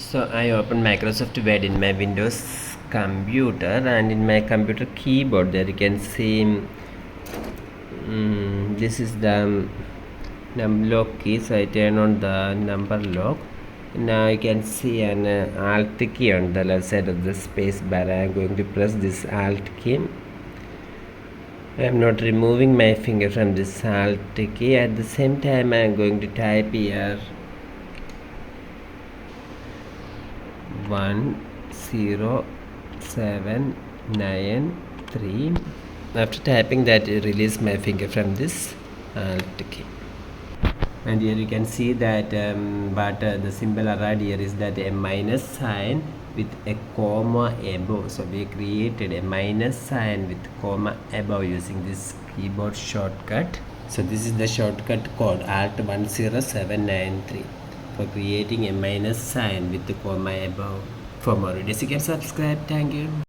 So I open Microsoft Word in my Windows computer, and in my computer keyboard there you can see this is the number lock key. So I turn on the number lock. Now you can see an alt key on the left side of the space bar. I am going to press this alt key. I am not removing my finger from this alt key. At the same time I am going to type here 10793. After typing that, release my finger from this alt key, and here you can see that the symbol arrived here is that a minus sign with a comma above. So we created a minus sign with comma above using this keyboard shortcut. So this is the shortcut code alt 10793 for creating a minus sign with the comma above. For more videos you can subscribe. Thank you.